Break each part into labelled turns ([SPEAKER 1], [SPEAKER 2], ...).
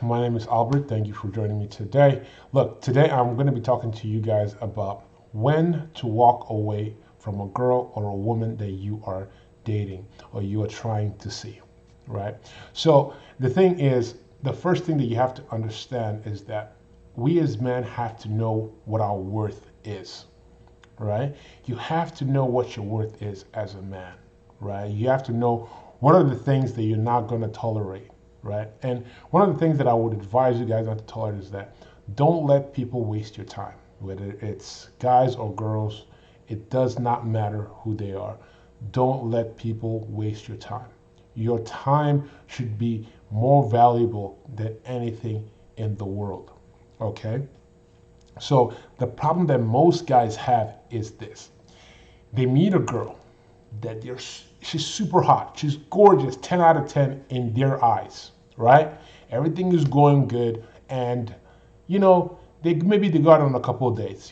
[SPEAKER 1] My name is Albert. Thank you for joining me today. Look, today I'm going to be talking to you guys about when to walk away from a girl or a woman that you are dating or you are trying to see, right? So the thing is, the first thing that you have to understand is that we as men have to know what our worth is, right? You have to know what your worth is as a man, right? You have to know what are the things that you're not going to tolerate, right? And one of the things that I would advise you guys not to tolerate is that don't let people waste your time, whether it's guys or girls. It does not matter who they are. Don't let people waste your time. Your time should be more valuable than anything in the world, okay? So the problem that most guys have is this. They meet a girl that she's super hot. She's gorgeous, 10 out of 10 in their eyes, right? Everything is going good. And, they go out on a couple of dates.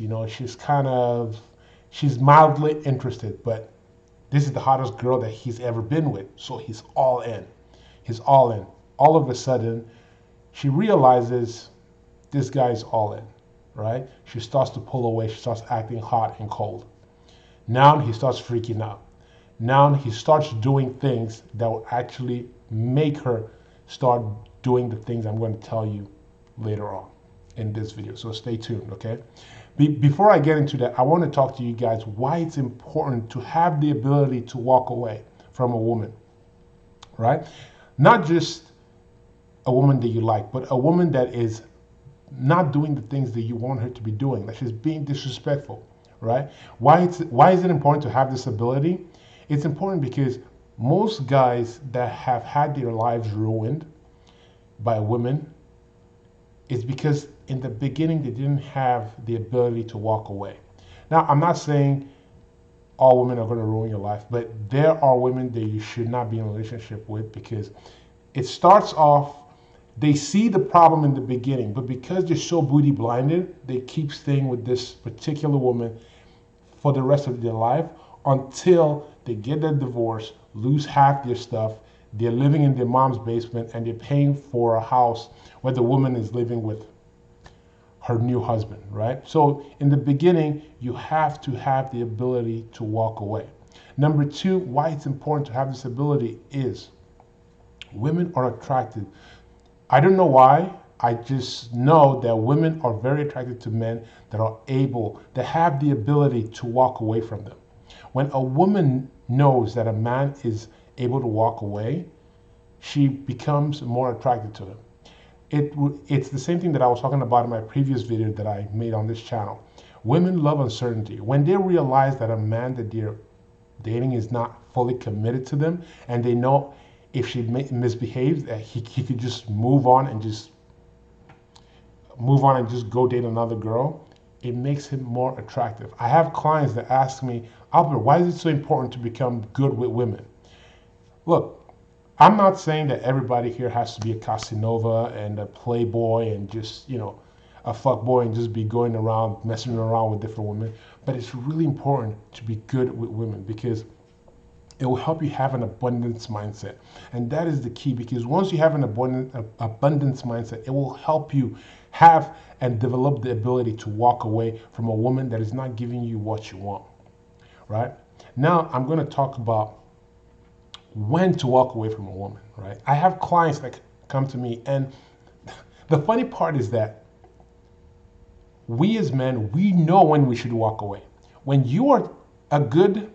[SPEAKER 1] She's mildly interested, but this is the hottest girl that he's ever been with. So he's all in. He's all in. All of a sudden, she realizes this guy's all in, right? She starts to pull away. She starts acting hot and cold. Now he starts freaking out. Now he starts doing things that will actually make her start doing the things I'm going to tell you later on in this video. So stay tuned, okay? Before I get into that, I want to talk to you guys why it's important to have the ability to walk away from a woman, right? Not just a woman that you like, but a woman that is not doing the things that you want her to be doing, that she's being disrespectful, right? Why is it important to have this ability? It's important because most guys that have had their lives ruined by women is because in the beginning they didn't have the ability to walk away. Now, I'm not saying all women are going to ruin your life, but there are women that you should not be in a relationship with because it starts off, they see the problem in the beginning, but because they're so booty blinded, they keep staying with this particular woman for the rest of their life until they get their divorce, lose half their stuff, they're living in their mom's basement, and they're paying for a house where the woman is living with her new husband, right? So in the beginning, you have to have the ability to walk away. Number two, why it's important to have this ability is women are attracted. I don't know why. I just know that women are very attracted to men that have the ability to walk away from them. When a woman knows that a man is able to walk away, she becomes more attracted to him. It's the same thing that I was talking about in my previous video that I made on this channel. Women love uncertainty. When they realize that a man that they're dating is not fully committed to them, and they know if she misbehaves, that he could just move on and just go date another girl, it makes him more attractive. I have clients that ask me, Albert, why is it so important to become good with women? Look, I'm not saying that everybody here has to be a Casanova and a playboy and just, a fuckboy and just be going around, messing around with different women. But it's really important to be good with women because it will help you have an abundance mindset. And that is the key because once you have an abundance mindset, it will help you have and develop the ability to walk away from a woman that is not giving you what you want, right? Now, I'm going to talk about when to walk away from a woman, right? I have clients that come to me, and the funny part is that we as men, we know when we should walk away. When you are a good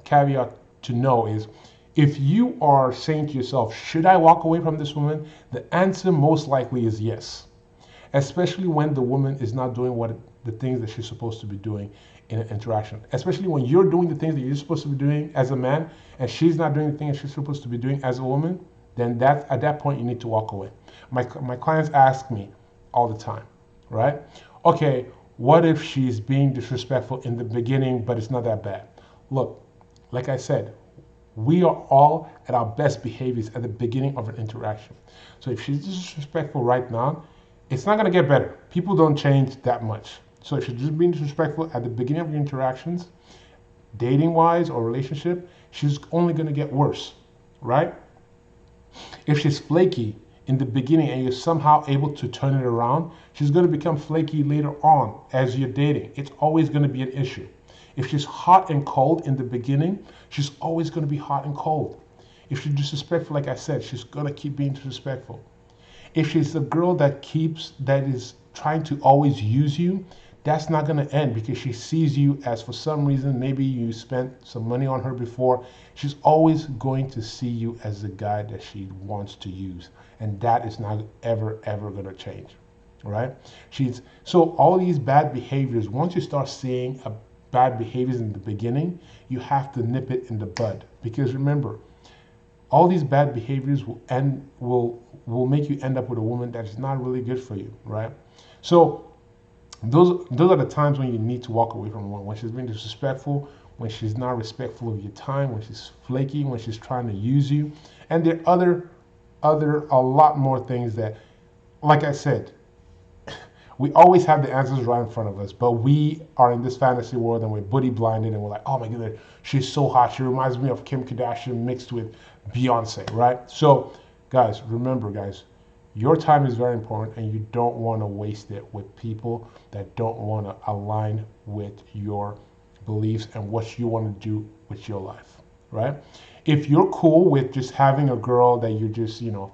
[SPEAKER 1] caveat to know is if you are saying to yourself, should I walk away from this woman? The answer most likely is yes, especially when the woman is not doing the things that she's supposed to be doing in an interaction. Especially when you're doing the things that you're supposed to be doing as a man and she's not doing the things she's supposed to be doing as a woman, then at that point you need to walk away. My clients ask me all the time, right? Okay, what if she's being disrespectful in the beginning, but it's not that bad? Look, like I said, we are all at our best behaviors at the beginning of an interaction. So if she's disrespectful right now, it's not going to get better. People don't change that much. So if she's just being disrespectful at the beginning of your interactions, dating-wise or relationship, she's only going to get worse, right? If she's flaky, in the beginning and you're somehow able to turn it around, she's going to become flaky later on as you're dating. It's always going to be an issue. If she's hot and cold in the beginning, she's always going to be hot and cold. If she's disrespectful, like I said, she's going to keep being disrespectful. If she's a girl that is trying to always use you, that's not going to end because she sees you as, for some reason, maybe you spent some money on her before. She's always going to see you as the guy that she wants to use. And that is not ever going to change, right? So all these bad behaviors, once you start seeing bad behaviors in the beginning, you have to nip it in the bud. Because remember, all these bad behaviors will make you end up with a woman that is not really good for you, right? So those are the times when you need to walk away from a woman. When she's being disrespectful, when she's not respectful of your time, when she's flaky, when she's trying to use you. And there are a lot more things that, like I said, we always have the answers right in front of us, but we are in this fantasy world and we're booty blinded and we're like, oh my goodness, she's so hot. She reminds me of Kim Kardashian mixed with Beyonce, right? So guys, remember guys, your time is very important and you don't want to waste it with people that don't want to align with your beliefs and what you want to do with your life, right? If you're cool with just having a girl that you just, you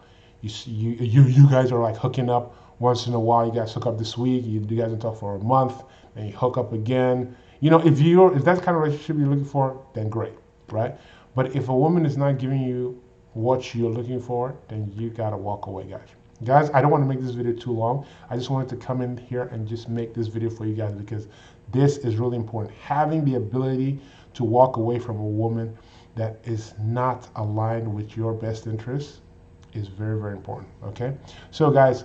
[SPEAKER 1] guys are like hooking up once in a while, you guys hook up this week, you guys don't talk for a month, and you hook up again. If that's the kind of relationship you're looking for, then great, right? But if a woman is not giving you what you're looking for, then you gotta walk away, guys. Guys, I don't want to make this video too long. I just wanted to come in here and just make this video for you guys because this is really important. Having the ability to walk away from a woman that is not aligned with your best interests is very, very important, okay? So guys,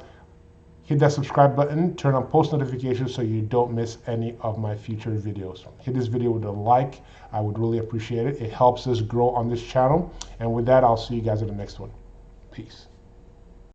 [SPEAKER 1] hit that subscribe button, turn on post notifications so you don't miss any of my future videos. Hit this video with a like. I would really appreciate it. It helps us grow on this channel. And with that, I'll see you guys in the next one. Peace.